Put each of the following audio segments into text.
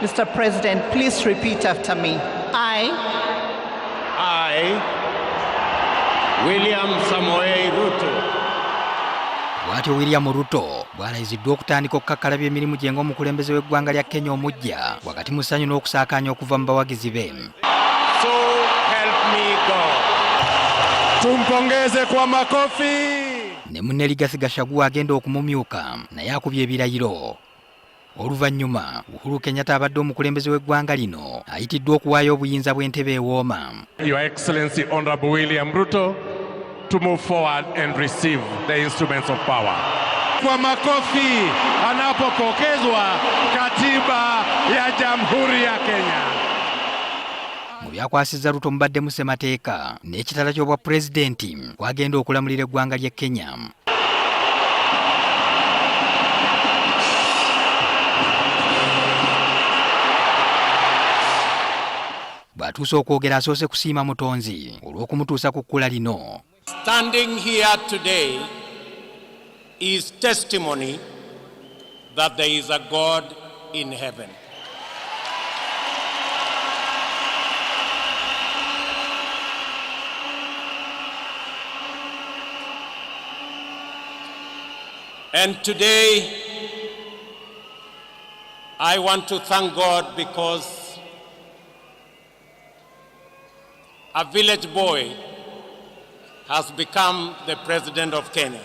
Mr. President, please repeat after me. I, William Samoei Ruto. Bw'atyo William Ruto bw'alayiziddwa okutandika okukakkalabya emirimu gye ng'omukulembeze w'eggwanga lya Kenya omujja wakati mu ssanyu n'okusaakaanya okuva mu bawagizi be. So help me God. Tumpongeze kwa makofi. Ne munne Rigathi Gachagua agenda okumumyuka naye akubye ebirayiro. Oluvannyuma Uhuru Kenyatta abadde omukulembeze w'eggwanga lino ayitiddwa okuwaayo obuyinza bw'entebe ewooma. Your Excellency Honorable William Ruto to move forward and receive the instruments of power. Kwa makofi anapopokezwa katiba ya Jamhuri ya Kenya. Mu byakwasizza Ruto mubadde musemateeka n'ekitala ky'obwa pulezidenti kwagenda okulamulira eggwanga ly'e Kenya. Bw'atuuse okwogera asoose kusiima mutonzi olw'okumutuusa ku kkula lino. Standing here today is testimony that there is a God in heaven. And today, I want to thank God because a village boy has become the president of Kenya.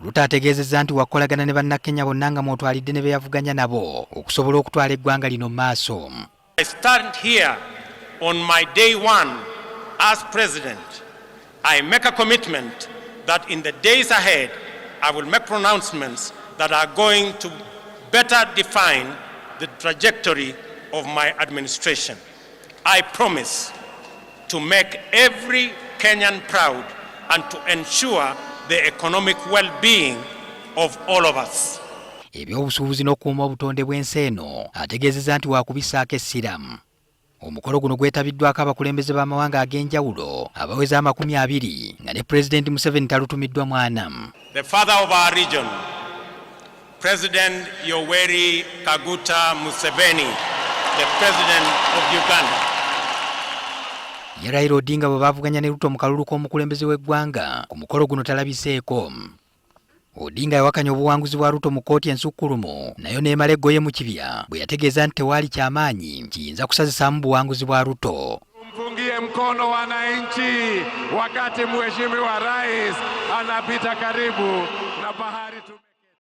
Ruto ategeezezza nti wakolagana ne bannakenya bonna nga mwotwalidde ne beyavuganya nabo okusobola okutwala eggwanga lino maaso. I stand here on my day one as president. I make a commitment that in the days ahead, I will make pronouncements that are going to better define the trajectory of my administration. I promise to make every Kenyan proud and to ensure the economic well-being of all of us. Ebyobusuubuzi n'okukuuma obutonde bw'ensi eno ategeezezza nti waakubisaako essira. Omukolo guno gwetabiddwako abakulembeze b'amawanga ag'enjawulo abaweza 20 nga ne Pulezidenti Museveni talutumiddwa mwana. The father of our region, President Yoweri Kaguta Museveni, the President of Uganda. Raila Odinga bwe baavuganya ne Ruto mu kalulu k'omukulembeze w'eggwanga ku mukolo guno talabiseeko. Odinga yawakanya obuwanguzi bwa Ruto mu kkooti ensukkulumu nayo n'emala eggoye mu kibya bwe yategeeza nti tewaali ky'amaanyi kiyinza kusazisaamu buwanguzi bwa Ruto. Mpungie mkono wananchi wakati Mheshimiwa Rais anapita karibu na bahari.